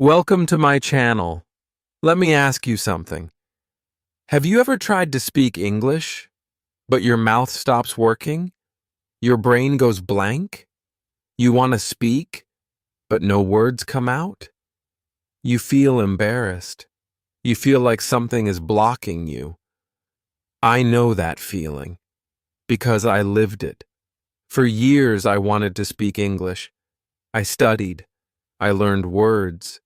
Welcome to my channel. Let me ask you something. Have you ever tried to speak English, but your mouth stops working? Your brain goes blank? You want to speak, but no words come out? You feel embarrassed. You feel like something is blocking you. I know that feeling because I lived it. For years, I wanted to speak English. I studied. I learned words.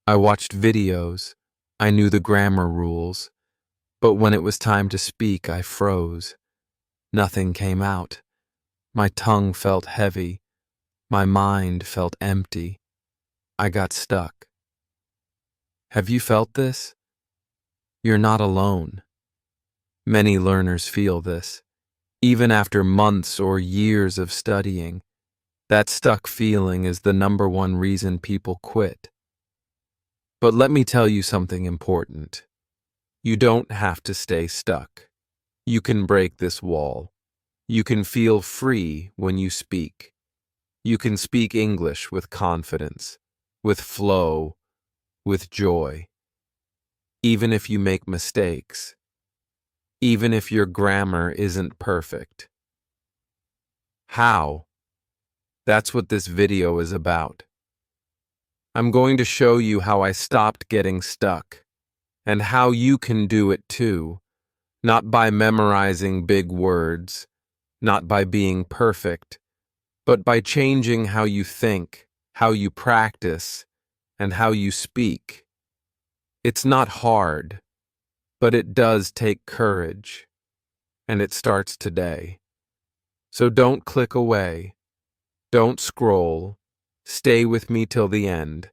I watched videos. I knew the grammar rules. But when it was time to speak, I froze. Nothing came out. My tongue felt heavy. My mind felt empty. I got stuck. Have you felt this? You're not alone. Many learners feel this. Even after months or years of studying, that stuck feeling is the #1 reason people quit. But let me tell you something important. You don't have to stay stuck. You can break this wall. You can feel free when you speak. You can speak English with confidence, with flow, with joy. Even if you make mistakes. Even if your grammar isn't perfect. How? That's what this video is about. I'm going to show you how I stopped getting stuck, and how you can do it too, not by memorizing big words, not by being perfect, but by changing how you think, how you practice, and how you speak. It's not hard, but it does take courage, and it starts today. So don't click away. Don't scroll. Stay with me till the end,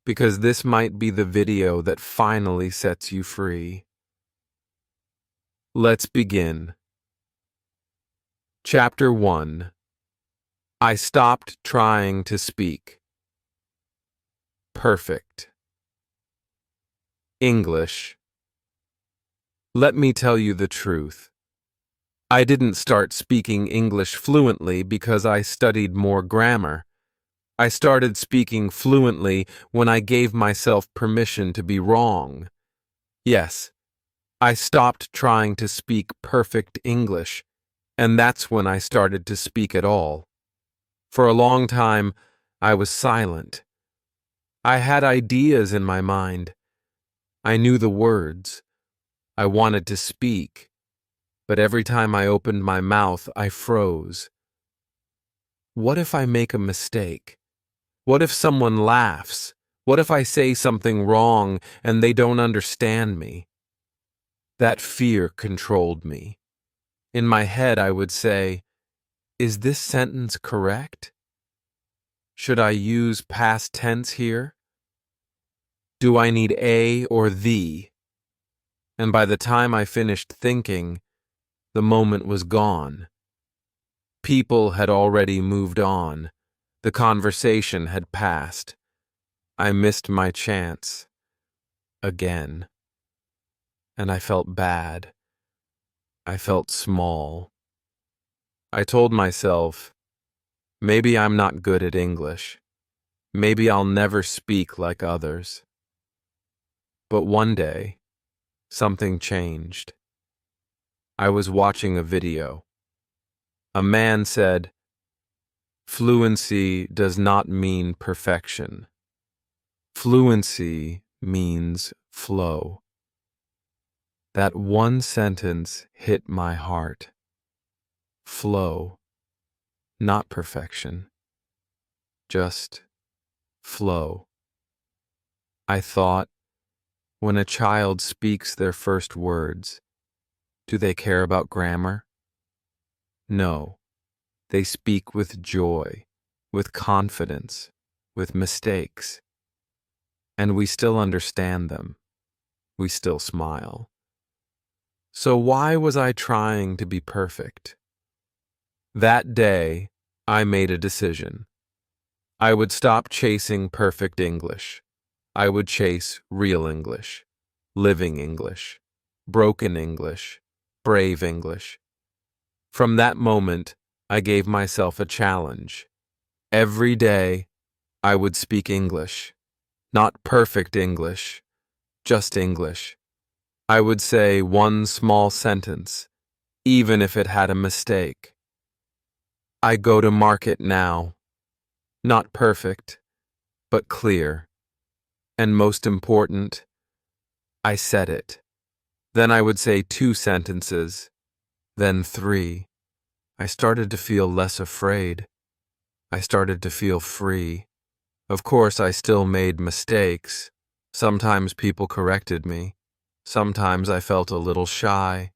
because this might be the video that finally sets you free. Let's begin. Chapter 1. I stopped trying to speak. Perfect. English. Let me tell you the truth. I didn't start speaking English fluently because I studied more grammar. I started speaking fluently when I gave myself permission to be wrong. Yes, I stopped trying to speak perfect English, and that's when I started to speak at all. For a long time, I was silent. I had ideas in my mind. I knew the words. I wanted to speak, but every time I opened my mouth, I froze. What if I make a mistake? What if someone laughs? What if I say something wrong and they don't understand me? That fear controlled me. In my head, I would say, is this sentence correct? Should I use past tense here? Do I need a or the? And by the time I finished thinking, the moment was gone. People had already moved on. The conversation had passed. I missed my chance. Again. And I felt bad. I felt small. I told myself, maybe I'm not good at English. Maybe I'll never speak like others. But one day, something changed. I was watching a video. A man said, "Fluency does not mean perfection. Fluency means flow." That one sentence hit my heart. Flow, not perfection. Just flow. I thought, when a child speaks their first words, do they care about grammar? No. They speak with joy, with confidence, with mistakes. And we still understand them. We still smile. So why was I trying to be perfect? That day, I made a decision. I would stop chasing perfect English. I would chase real English, living English, broken English, brave English. From that moment, I gave myself a challenge. Every day, I would speak English. Not perfect English, just English. I would say one small sentence, even if it had a mistake. I go to market now. Not perfect, but clear. And most important, I said it. Then I would say 2 sentences, then 3. I started to feel less afraid. I started to feel free. Of course, I still made mistakes. Sometimes people corrected me. Sometimes I felt a little shy.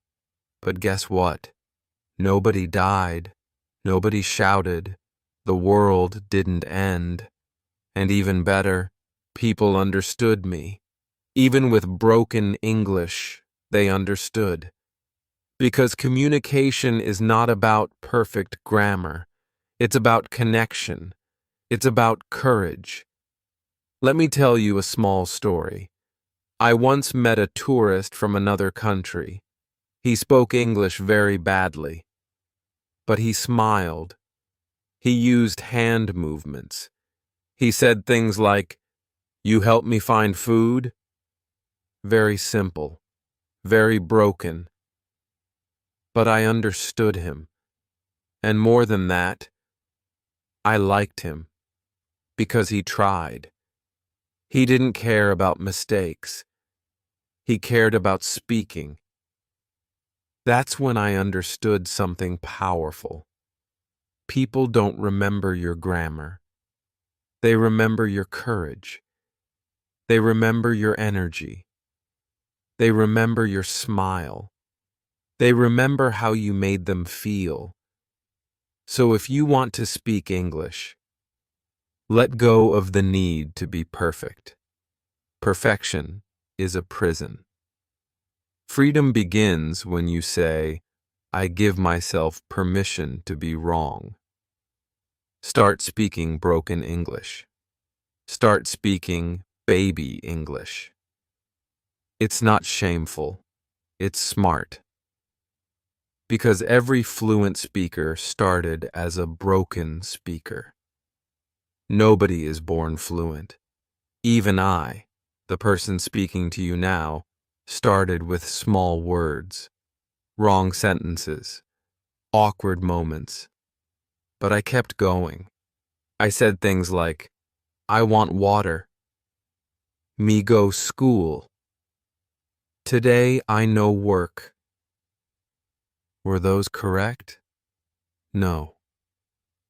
But guess what? Nobody died. Nobody shouted. The world didn't end. And even better, people understood me. Even with broken English, they understood. Because communication is not about perfect grammar. It's about connection. It's about courage. Let me tell you a small story. I once met a tourist from another country. He spoke English very badly, but he smiled. He used hand movements. He said things like, "You help me find food?" Very simple, very broken. But I understood him. And more than that, I liked him because he tried. He didn't care about mistakes. He cared about speaking. That's when I understood something powerful. People don't remember your grammar. They remember your courage. They remember your energy. They remember your smile. They remember how you made them feel. So if you want to speak English, let go of the need to be perfect. Perfection is a prison. Freedom begins when you say, "I give myself permission to be wrong." Start speaking broken English. Start speaking baby English. It's not shameful. It's smart. Because every fluent speaker started as a broken speaker. Nobody is born fluent. Even I, the person speaking to you now, started with small words, wrong sentences, awkward moments. But I kept going. I said things like, "I want water." "Me go school." "Today I no work." Were those correct? No,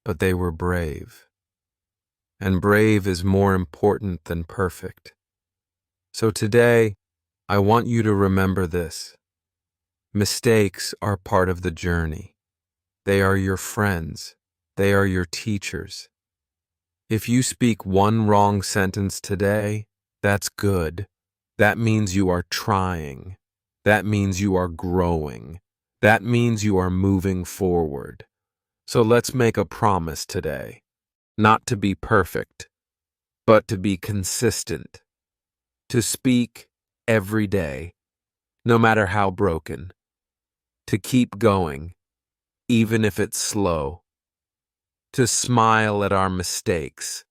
but they were brave. And brave is more important than perfect. So today, I want you to remember this. Mistakes are part of the journey. They are your friends. They are your teachers. If you speak one wrong sentence today, that's good. That means you are trying. That means you are growing. That means you are moving forward. So let's make a promise today, not to be perfect, but to be consistent, to speak every day, no matter how broken, to keep going, even if it's slow, to smile at our mistakes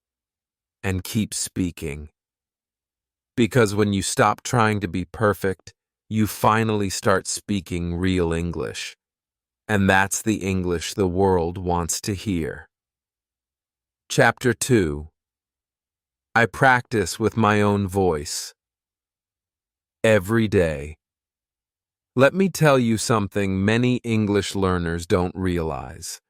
and keep speaking. Because when you stop trying to be perfect, you finally start speaking real English. And that's the English the world wants to hear. Chapter 2. I practice with my own voice. Every day. Let me tell you something many English learners don't realize.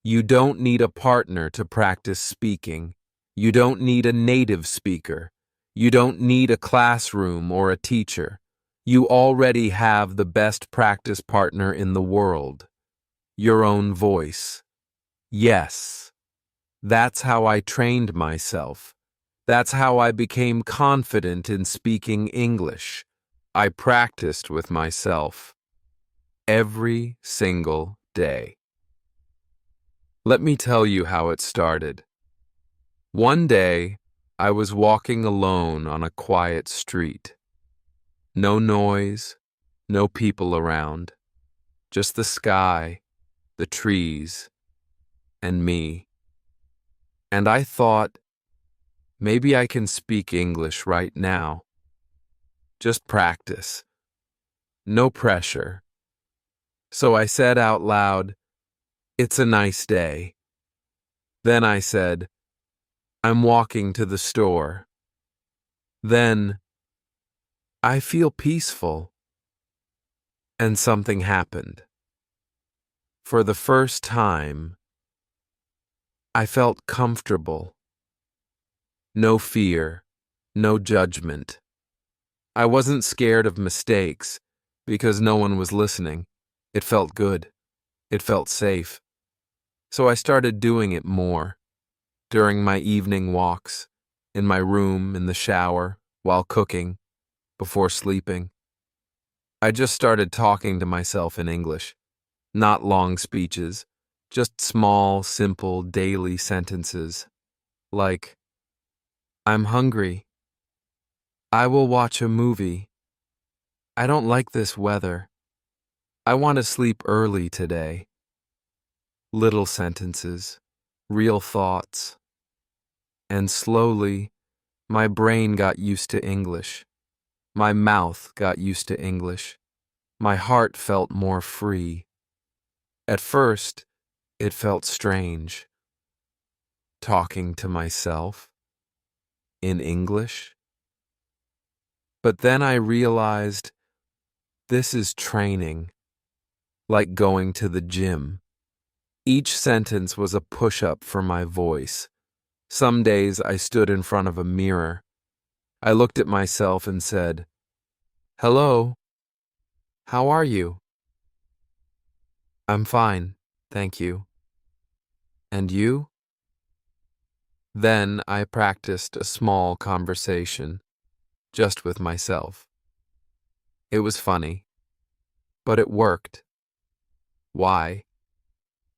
You don't need a partner to practice speaking. You don't need a native speaker. You don't need a classroom or a teacher. You already have the best practice partner in the world. Your own voice. Yes. That's how I trained myself. That's how I became confident in speaking English. I practiced with myself every single day. Let me tell you how it started. One day, I was walking alone on a quiet street. No noise, no people around, just the sky, the trees, and me. And I thought, Maybe I can speak English right now. Just practice. No pressure. So I said out loud, "It's a nice day." Then I said, "I'm walking to the store." Then, "I feel peaceful." And something happened. For the first time, I felt comfortable. No fear, no judgment. I wasn't scared of mistakes because no one was listening. It felt good. It felt safe. So I started doing it more. During my evening walks, in my room, in the shower, while cooking, before sleeping. I just started talking to myself in English. Not long speeches, just small, simple, daily sentences. Like, "I'm hungry. I will watch a movie. I don't like this weather. I want to sleep early today." Little sentences, real thoughts. And slowly, my brain got used to English. My mouth got used to English. My heart felt more free. At first, it felt strange. Talking to myself in English. But then I realized this is training, like going to the gym. Each sentence was a push-up for my voice. Some days I stood in front of a mirror. I looked at myself and said, "Hello, how are you?" "I'm fine, thank you." "And you?" Then I practiced a small conversation, just with myself. It was funny, but it worked. Why?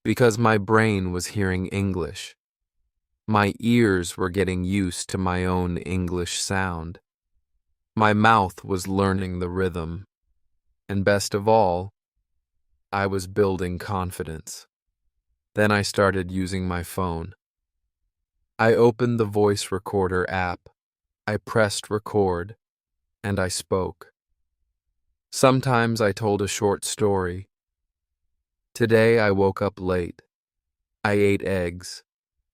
Because my brain was hearing English. My ears were getting used to my own English sound. My mouth was learning the rhythm. And best of all, I was building confidence. Then I started using my phone. I opened the voice recorder app. I pressed record, and I spoke. Sometimes I told a short story. Today I woke up late. I ate eggs.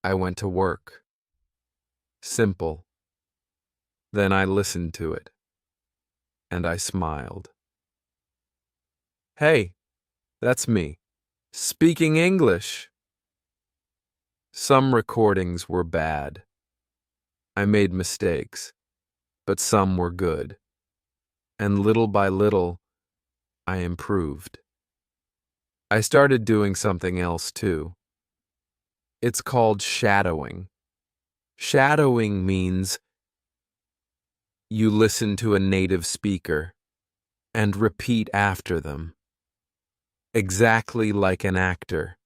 I went to work. Simple. Then I listened to it, and I smiled. Hey, that's me, speaking English. Some recordings were bad. I made mistakes, but some were good. And little by little, I improved. I started doing something else too. It's called shadowing. Shadowing means you listen to a native speaker and repeat after them. Exactly like an actor.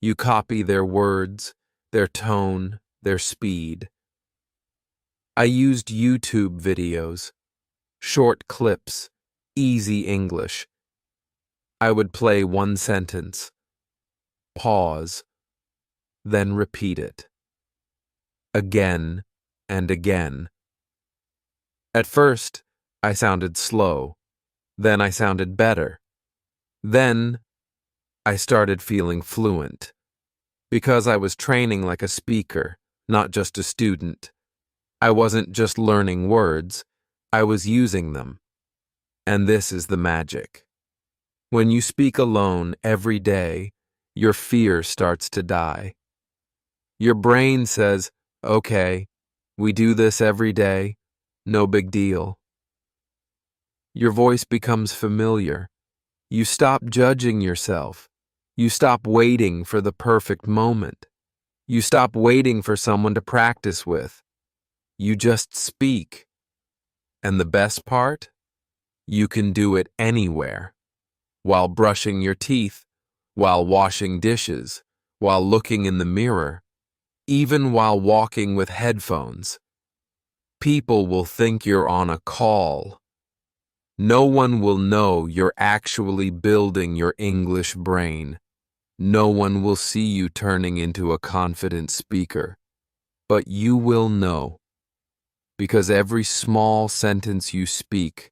You copy their words, their tone, their speed. I used YouTube videos, short clips, easy English. I would play one sentence, pause, then repeat it. Again and again. At first, I sounded slow. Then I sounded better. Then I started feeling fluent. Because I was training like a speaker, not just a student. I wasn't just learning words, I was using them. And this is the magic. When you speak alone every day, your fear starts to die. Your brain says, "Okay, we do this every day, no big deal." Your voice becomes familiar. You stop judging yourself. You stop waiting for the perfect moment. You stop waiting for someone to practice with. You just speak. And the best part? You can do it anywhere. While brushing your teeth, while washing dishes, while looking in the mirror, even while walking with headphones. People will think you're on a call. No one will know you're actually building your English brain. No one will see you turning into a confident speaker. But you will know. because every small sentence you speak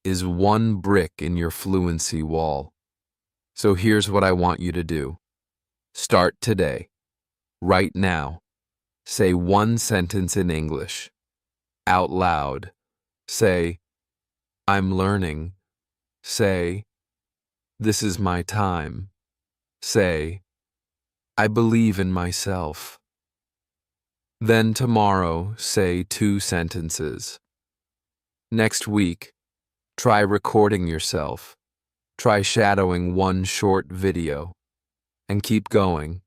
is one brick in your fluency wall. So here's what I want you to do. Start today, right now. Say one sentence in English, out loud. Say, I'm learning. Say, this is my time. Say, I believe in myself. Then tomorrow, say 2 sentences. Next week, try recording yourself. Try shadowing one short video. And keep going.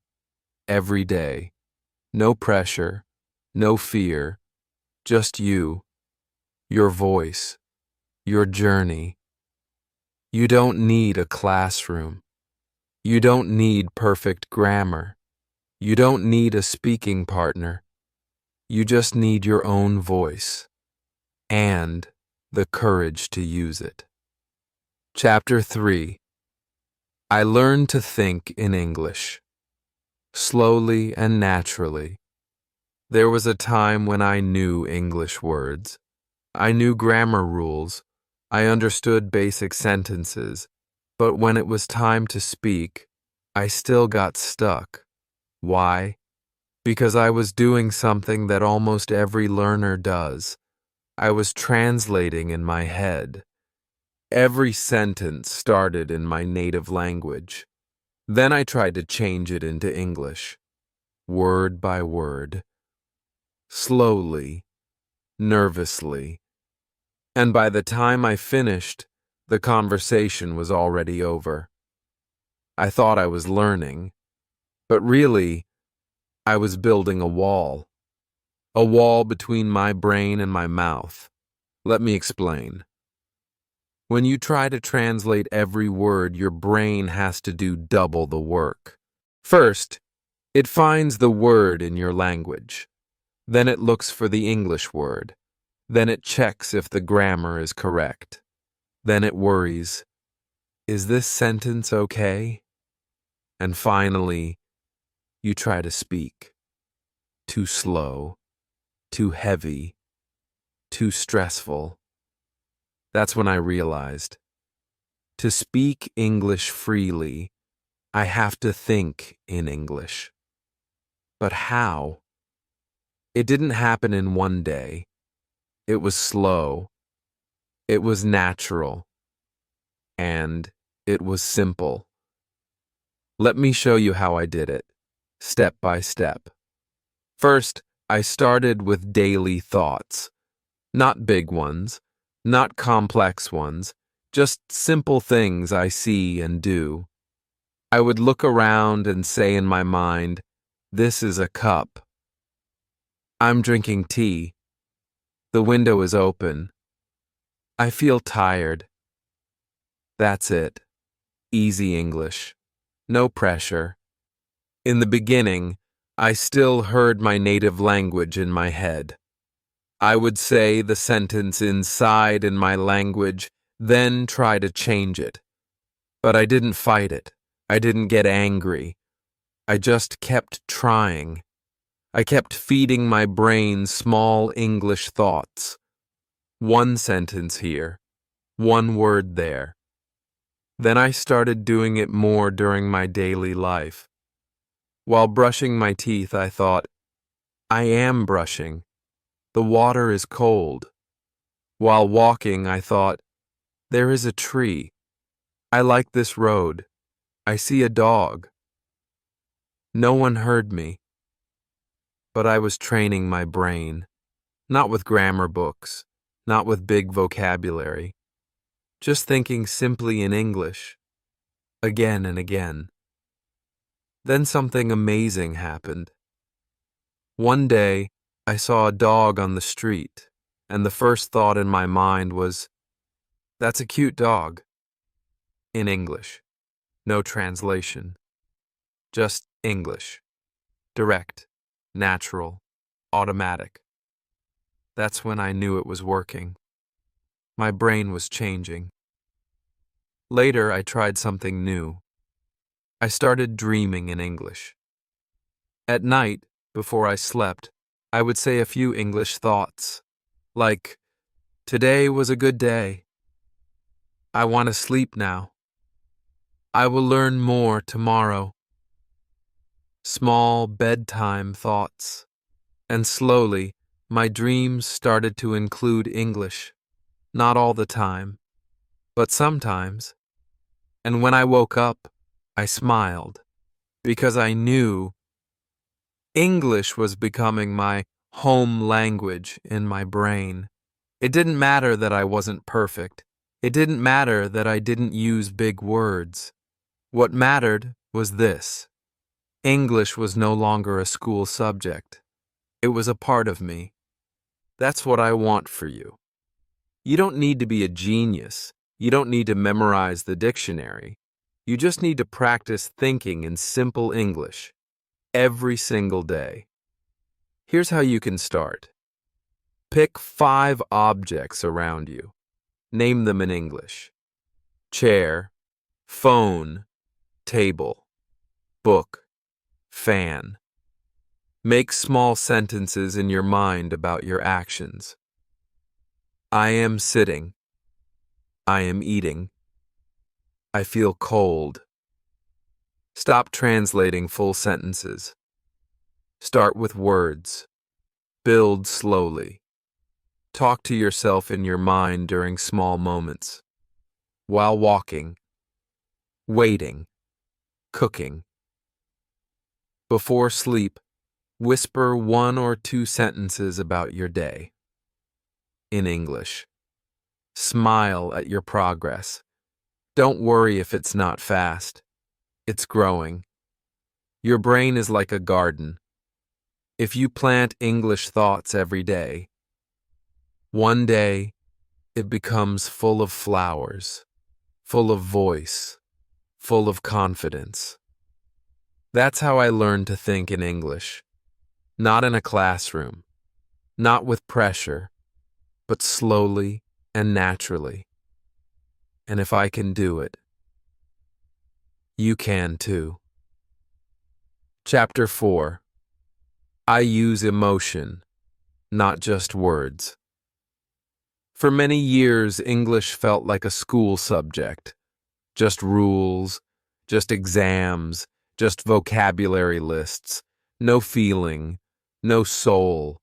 Every day. No pressure, no fear. Just you, your voice, your journey. You don't need a classroom. You don't need perfect grammar. You don't need a speaking partner. You just need your own voice and the courage to use it. Chapter 3. I learned to think in English, slowly and naturally. There was a time when I knew English words. I knew grammar rules. I understood basic sentences. But when it was time to speak, I still got stuck. Why? Because I was doing something that almost every learner does. I was translating in my head. Every sentence started in my native language. Then I tried to change it into English, word by word, slowly, nervously. And by the time I finished, the conversation was already over. I thought I was learning, but really, I was building a wall between my brain and my mouth. Let me explain. When you try to translate every word, your brain has to do double the work. First, it finds the word in your language. Then it looks for the English word. Then it checks if the grammar is correct. Then it worries, is this sentence okay? And finally, you try to speak. Too slow, too heavy, too stressful. That's when I realized, to speak English freely, I have to think in English. But how? It didn't happen in one day. It was slow. It was natural. And it was simple. Let me show you how I did it, step by step. First, I started with daily thoughts. Not big ones, not complex ones, just simple things I see and do. I would look around and say in my mind, this is a cup. I'm drinking tea. The window is open. I feel tired. That's it. Easy English. No pressure. In the beginning, I still heard my native language in my head. I would say the sentence inside in my language, then try to change it. But I didn't fight it. I didn't get angry. I just kept trying. I kept feeding my brain small English thoughts. One sentence here, one word there. Then I started doing it more during my daily life. While brushing my teeth, I thought, I am brushing. The water is cold. While walking, I thought, there is a tree. I like this road. I see a dog. No one heard me. But I was training my brain, not with grammar books, not with big vocabulary, just thinking simply in English, again and again. Then something amazing happened. One day, I saw a dog on the street, and the first thought in my mind was, that's a cute dog. In English. No translation. Just English. Direct, natural, automatic. That's when I knew it was working. My brain was changing. Later, I tried something new. I started dreaming in English. At night, before I slept, I would say a few English thoughts, Like, today was a good day. I want to sleep now. I will learn more tomorrow. Small bedtime thoughts. And slowly, my dreams started to include English. Not all the time, but sometimes. And when I woke up, I smiled because I knew English was becoming my home language in my brain. It didn't matter that I wasn't perfect. It didn't matter that I didn't use big words. What mattered was this. English was no longer a school subject. It was a part of me. That's what I want for you. You don't need to be a genius. You don't need to memorize the dictionary. You just need to practice thinking in simple English every single day. Here's how you can start. Pick 5 objects around you. Name them in English. Chair, phone, table, book, fan. Make small sentences in your mind about your actions. I am sitting. I am eating. I feel cold. Stop translating full sentences. Start with words. Build slowly. Talk to yourself in your mind during small moments. While walking, waiting, cooking. Before sleep, whisper 1 or 2 sentences about your day. In English. Smile at your progress. Don't worry if it's not fast. It's growing. Your brain is like a garden. If you plant English thoughts every day, one day it becomes full of flowers, full of voice, full of confidence. That's how I learned to think in English. Not in a classroom, not with pressure, but slowly and naturally. And if I can do it, you can too. Chapter 4. I use emotion, not just words. For many years, English felt like a school subject. Just rules, just exams, just vocabulary lists. No feeling, no soul.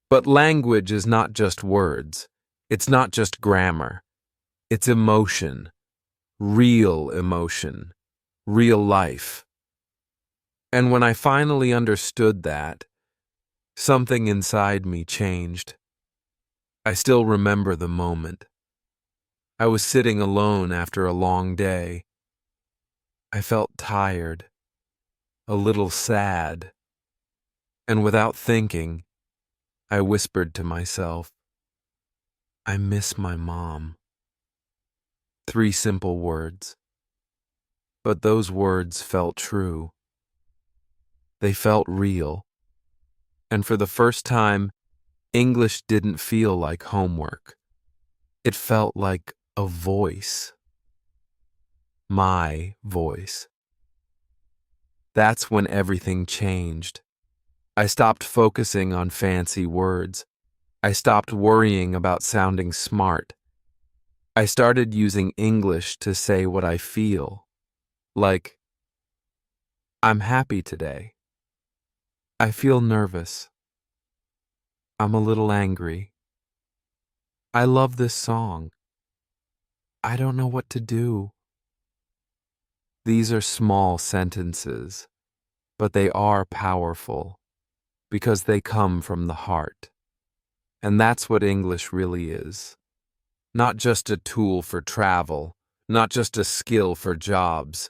But language is not just words. It's not just grammar. It's emotion. Real emotion. Real life. And when I finally understood that, something inside me changed. I still remember the moment. I was sitting alone after a long day. I felt tired, a little sad, and without thinking, I whispered to myself, I miss my mom. 3 simple words. But those words felt true. They felt real. And for the first time, English didn't feel like homework. It felt like a voice. My voice. That's when everything changed. I stopped focusing on fancy words. I stopped worrying about sounding smart. I started using English to say what I feel. Like, I'm happy today. I feel nervous. I'm a little angry. I love this song. I don't know what to do. These are small sentences, but they are powerful because they come from the heart. And that's what English really is. Not just a tool for travel, not just a skill for jobs,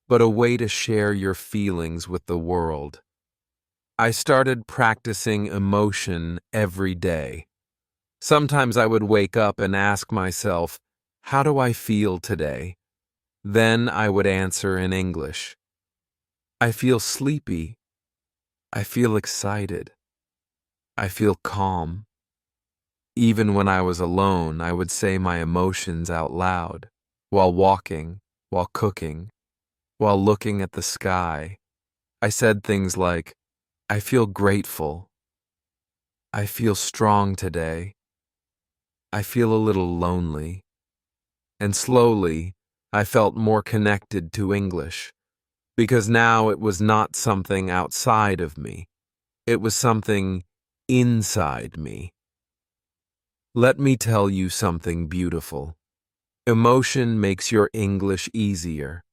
but a way to share your feelings with the world. I started practicing emotion every day. Sometimes I would wake up and ask myself, how do I feel today? Then I would answer in English. I feel sleepy. I feel excited. I feel calm. Even when I was alone, I would say my emotions out loud, while walking, while cooking, while looking at the sky. I said things like, I feel grateful. I feel strong today. I feel a little lonely. And slowly, I felt more connected to English, because now it was not something outside of me. It was something inside me. Let me tell you something beautiful. Emotion makes your English easier.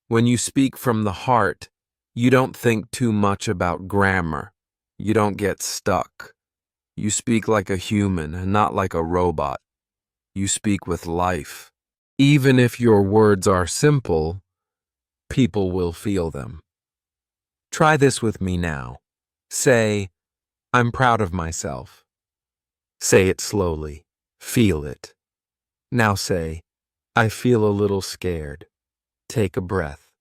When you speak from the heart, you don't think too much about grammar. You don't get stuck. You speak like a human and not like a robot. You speak with life. Even if your words are simple, people will feel them. Try this with me now. Say, I'm proud of myself. Say it slowly. Feel it. Now say, I feel a little scared. Take a breath.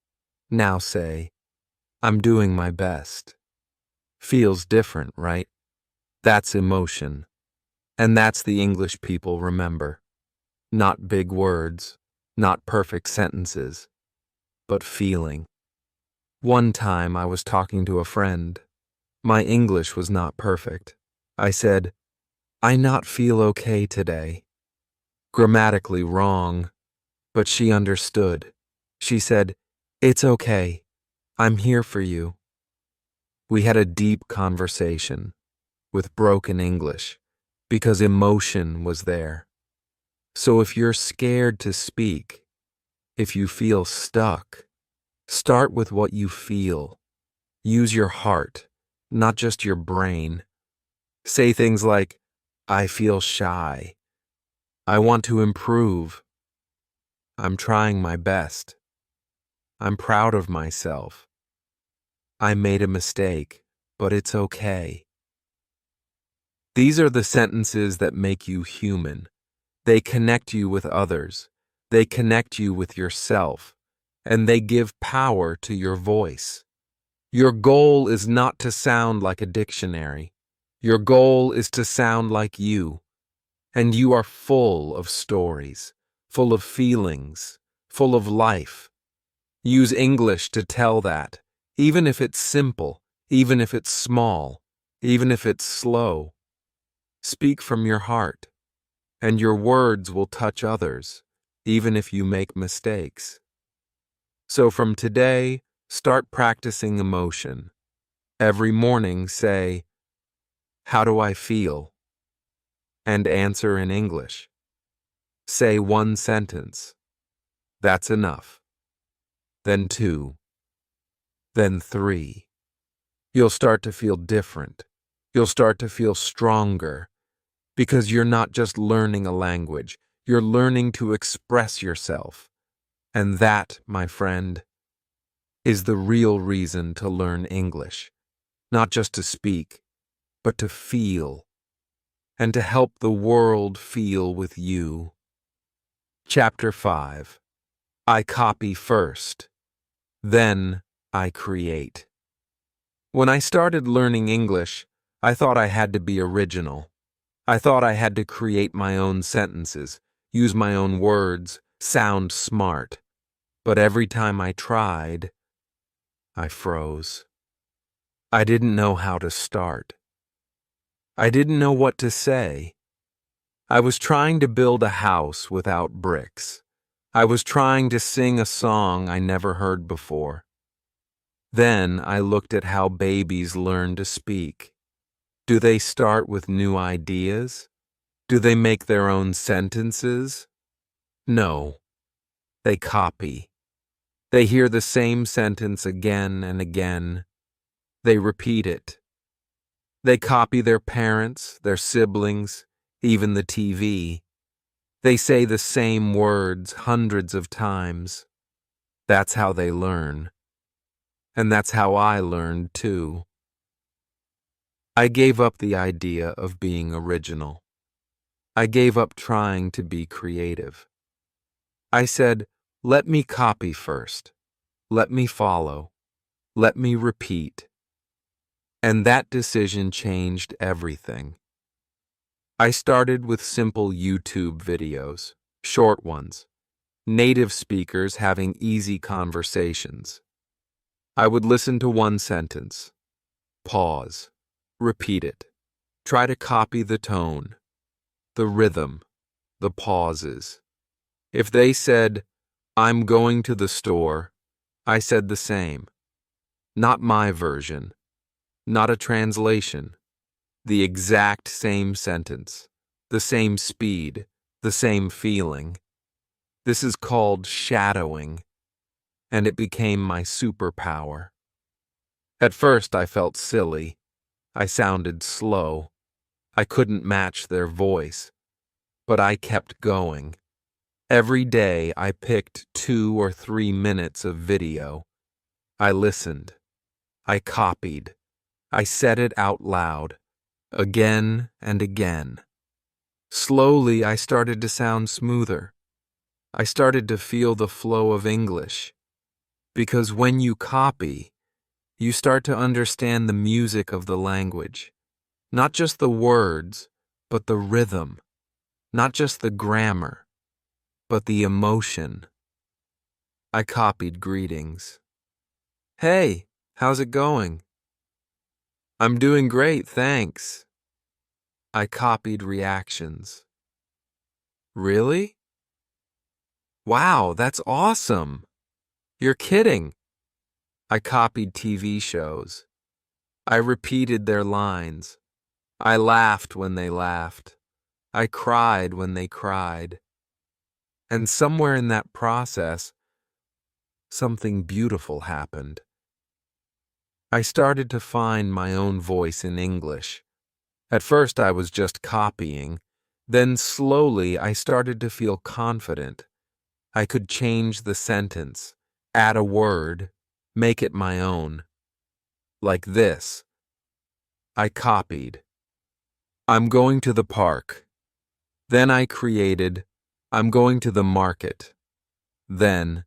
Now say, I'm doing my best. Feels different, right? That's emotion. And that's the English people remember. Not big words, not perfect sentences, but feeling. One time I was talking to a friend. My English was not perfect. I said, I not feel okay today. Grammatically wrong, but she understood. She said, it's okay. I'm here for you. We had a deep conversation with broken English because emotion was there. So if you're scared to speak, if you feel stuck, start with what you feel. Use your heart, not just your brain. Say things like, I feel shy. I want to improve. I'm trying my best. I'm proud of myself. I made a mistake, but it's okay. These are the sentences that make you human. They connect you with others. They connect you with yourself. And they give power to your voice. Your goal is not to sound like a dictionary. Your goal is to sound like you. And you are full of stories, full of feelings, full of life. Use English to tell that, even if it's simple, even if it's small, even if it's slow. Speak from your heart, and your words will touch others, even if you make mistakes. So from today, start practicing emotion. Every morning say, how do I feel? And answer in English. Say one sentence. That's enough. Then two. Then three. You'll start to feel different. You'll start to feel stronger. Because you're not just learning a language. You're learning to express yourself. And that, my friend, is the real reason to learn English. Not just to speak, but to feel. And to help the world feel with you. Chapter 5. I copy first. Then I create. When I started learning English, I thought I had to be original. I thought I had to create my own sentences, use my own words, sound smart. But every time I tried, I froze. I didn't know how to start. I didn't know what to say. I was trying to build a house without bricks. I was trying to sing a song I never heard before. Then I looked at how babies learn to speak. Do they start with new ideas? Do they make their own sentences? No, they copy. They hear the same sentence again and again. They repeat it. They copy their parents, their siblings, even the TV. They say the same words hundreds of times. That's how they learn. And that's how I learned too. I gave up the idea of being original. I gave up trying to be creative. I said, let me copy first. Let me follow. Let me repeat. And that decision changed everything. I started with simple YouTube videos, short ones, native speakers having easy conversations. I would listen to one sentence, pause, repeat it, try to copy the tone, the rhythm, the pauses. If they said, "I'm going to the store," I said the same. Not my version, not a translation. The exact same sentence, the same speed, the same feeling. This is called shadowing, and it became my superpower. At first I felt silly. I sounded slow. I couldn't match their voice. But I kept going. Every day I picked 2 or 3 minutes of video. I listened. I copied. I said it out loud, again and again. Slowly I started to sound smoother. I started to feel the flow of English. Because when you copy, you start to understand the music of the language. Not just the words, but the rhythm. Not just the grammar, but the emotion. I copied greetings. "Hey, how's it going?" "I'm doing great, thanks." I copied reactions. "Really? Wow, that's awesome. You're kidding." I copied TV shows. I repeated their lines. I laughed when they laughed. I cried when they cried. And somewhere in that process, something beautiful happened. I started to find my own voice in English. At first I was just copying. Then slowly I started to feel confident. I could change the sentence, add a word, make it my own. Like this. I copied. "I'm going to the park." Then I created, "I'm going to the market." Then,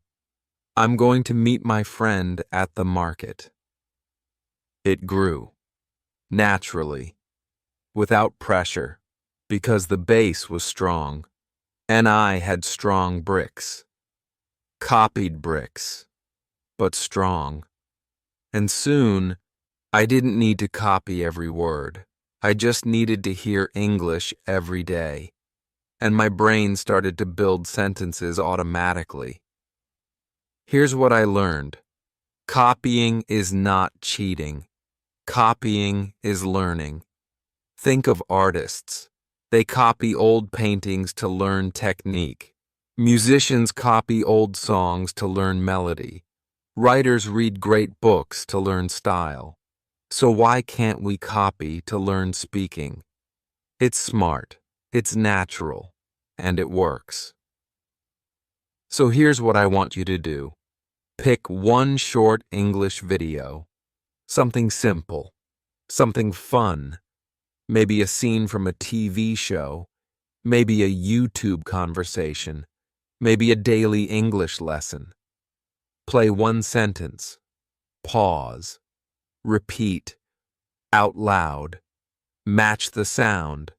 "I'm going to meet my friend at the market." It grew, naturally, without pressure, because the base was strong, and I had strong bricks. Copied bricks, but strong. And soon, I didn't need to copy every word. I just needed to hear English every day. And my brain started to build sentences automatically. Here's what I learned. Copying is not cheating. Copying is learning. Think of artists. They copy old paintings to learn technique. Musicians copy old songs to learn melody. Writers read great books to learn style. So why can't we copy to learn speaking? It's smart, it's natural, and it works. So here's what I want you to do. Pick one short English video. Something simple, something fun, maybe a scene from a TV show, maybe a YouTube conversation, maybe a daily English lesson. Play one sentence, pause, repeat, out loud, match the sound,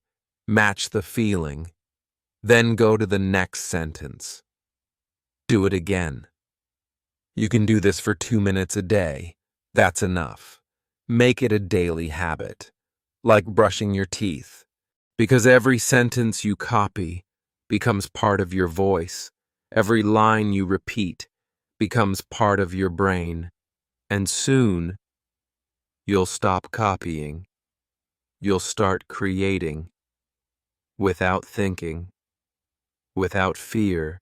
match the feeling, then go to the next sentence. Do it again. You can do this for 2 minutes a day. That's enough. Make it a daily habit, like brushing your teeth, because every sentence you copy becomes part of your voice. Every line you repeat becomes part of your brain, and soon you'll stop copying. You'll start creating, without thinking, without fear,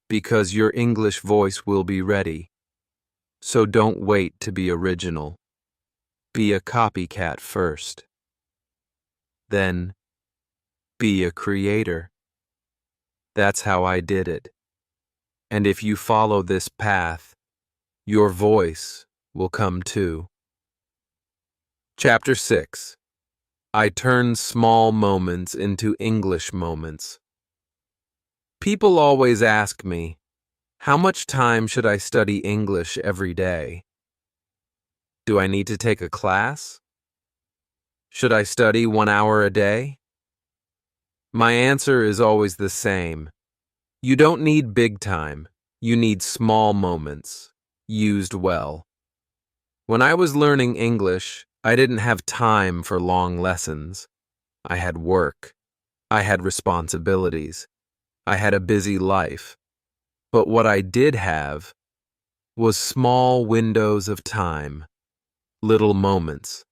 because your English voice will be ready. So don't wait to be original. Be a copycat first. Then, be a creator. That's how I did it. And if you follow this path, your voice will come too. Chapter 6. I turn small moments into English moments. People always ask me, how much time should I study English every day? Do I need to take a class? Should I study 1 hour a day? My answer is always the same. You don't need big time. You need small moments, used well. When I was learning English, I didn't have time for long lessons. I had work. I had responsibilities. I had a busy life. But what I did have was small windows of time, little moments.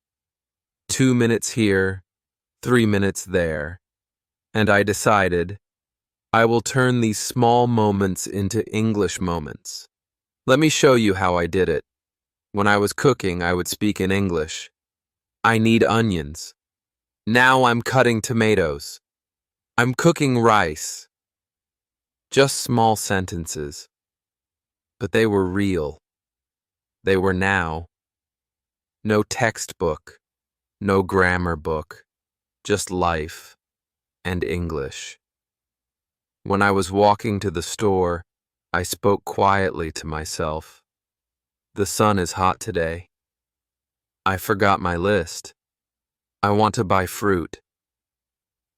2 minutes here, 3 minutes there. And I decided I will turn these small moments into English moments. Let me show you how I did it. When I was cooking, I would speak in English. I need onions. Now I'm cutting tomatoes. I'm cooking rice. Just small sentences. But they were real. They were now. No textbook, no grammar book, just life and English. When I was walking to the store, I spoke quietly to myself. The sun is hot today. I forgot my list. I want to buy fruit.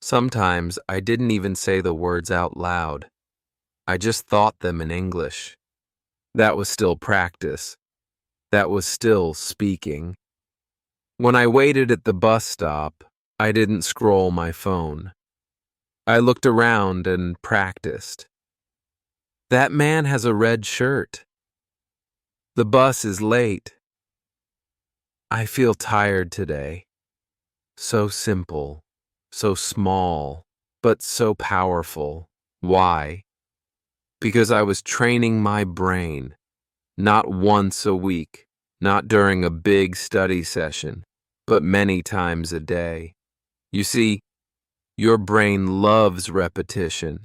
Sometimes I didn't even say the words out loud. I just thought them in English. That was still practice. That was still speaking. When I waited at the bus stop, I didn't scroll my phone. I looked around and practiced. That man has a red shirt. The bus is late. I feel tired today. So simple, so small, but so powerful. Why? Because I was training my brain, not once a week, not during a big study session, but many times a day. You see, your brain loves repetition.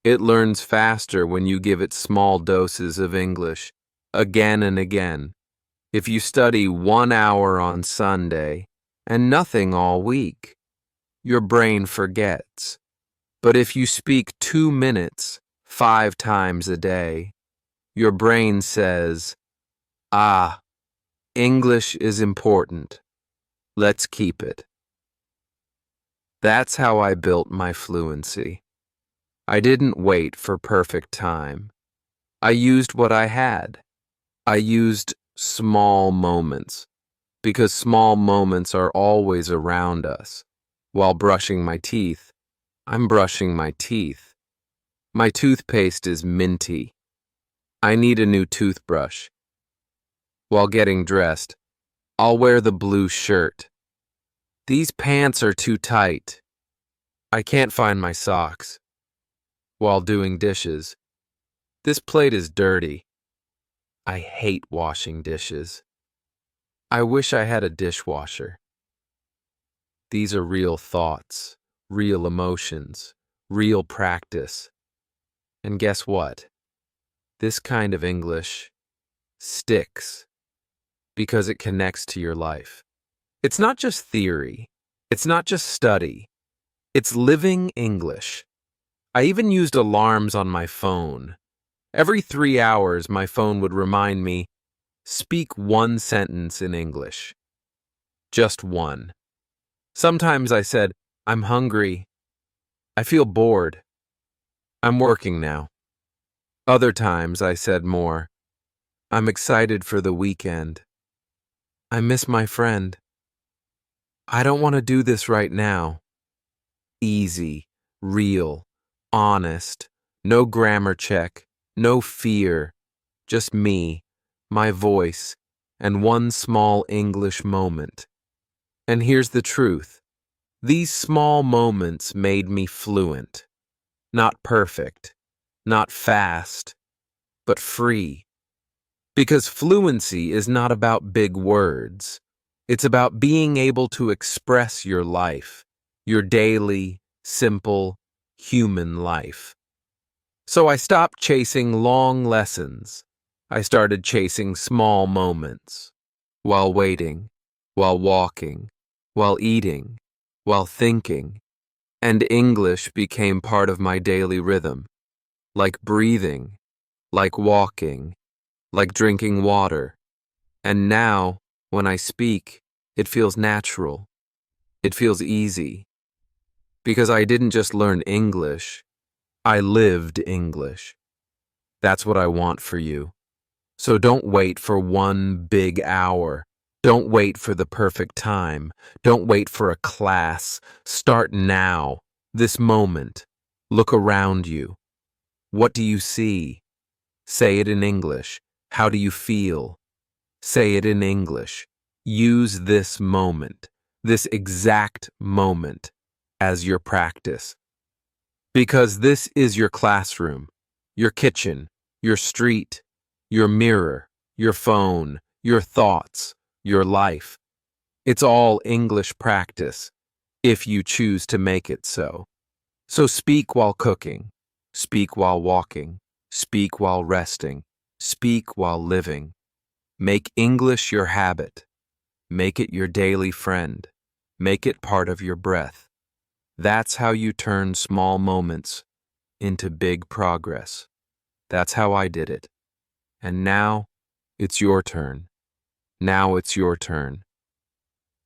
It learns faster when you give it small doses of English, again and again. If you study 1 hour on Sunday and nothing all week, your brain forgets. But if you speak 2 minutes 5 times a day, your brain says, "Ah, English is important. Let's keep it." That's how I built my fluency. I didn't wait for perfect time. I used what I had. I used small moments, because small moments are always around us. While brushing my teeth, I'm brushing my teeth. My toothpaste is minty. I need a new toothbrush. While getting dressed, I'll wear the blue shirt. These pants are too tight. I can't find my socks. While doing dishes, this plate is dirty. I hate washing dishes. I wish I had a dishwasher. These are real thoughts, real emotions, real practice. And guess what? This kind of English sticks because it connects to your life. It's not just theory. It's not just study. It's living English. I even used alarms on my phone. Every 3 hours, my phone would remind me, speak one sentence in English. Just one. Sometimes I said, I'm hungry. I feel bored. I'm working now. Other times I said more, I'm excited for the weekend. I miss my friend. I don't want to do this right now. Easy, real, honest, no grammar check, no fear, just me, my voice, and one small English moment. And here's the truth. These small moments made me fluent. Not perfect, not fast, but free. Because fluency is not about big words. It's about being able to express your life, your daily, simple, human life. So I stopped chasing long lessons. I started chasing small moments. While waiting, while walking, while eating, while thinking. And English became part of my daily rhythm. Like breathing, like walking, like drinking water. And now, when I speak, it feels natural. It feels easy. Because I didn't just learn English, I lived English. That's what I want for you. So don't wait for one big hour. Don't wait for the perfect time. Don't wait for a class. Start now. This moment. Look around you. What do you see? Say it in English. How do you feel? Say it in English. Use this moment, this exact moment, as your practice. Because this is your classroom, your kitchen, your street, your mirror, your phone, your thoughts, your life. It's all English practice, if you choose to make it so. So speak while cooking, speak while walking, speak while resting, speak while living. Make English your habit. Make it your daily friend. Make it part of your breath. That's how you turn small moments into big progress. That's how I did it. And now, it's your turn. Now it's your turn.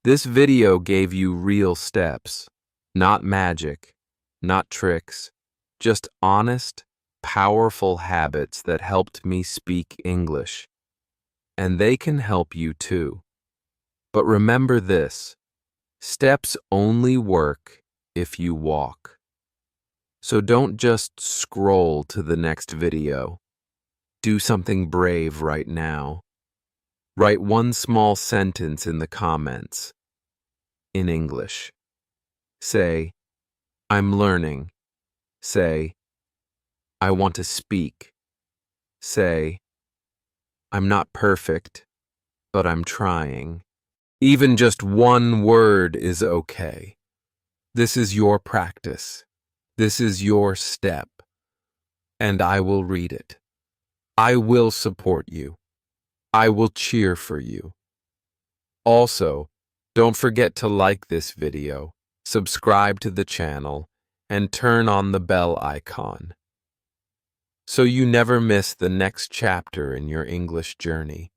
This video gave you real steps, not magic, not tricks, just honest, powerful habits that helped me speak English. And they can help you too. But remember this, steps only work if you walk. So don't just scroll to the next video. Do something brave right now. Write one small sentence in the comments in English. Say, I'm learning. Say, I want to speak. Say, I'm not perfect, but I'm trying. Even just one word is okay. This is your practice. This is your step. And I will read it. I will support you. I will cheer for you. Also, don't forget to like this video, subscribe to the channel, and turn on the bell icon, so you never miss the next chapter in your English journey.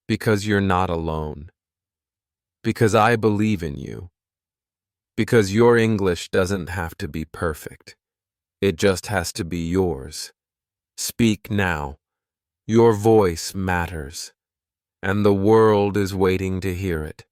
Because you're not alone. Because I believe in you. Because your English doesn't have to be perfect. It just has to be yours. Speak now. Your voice matters, and the world is waiting to hear it.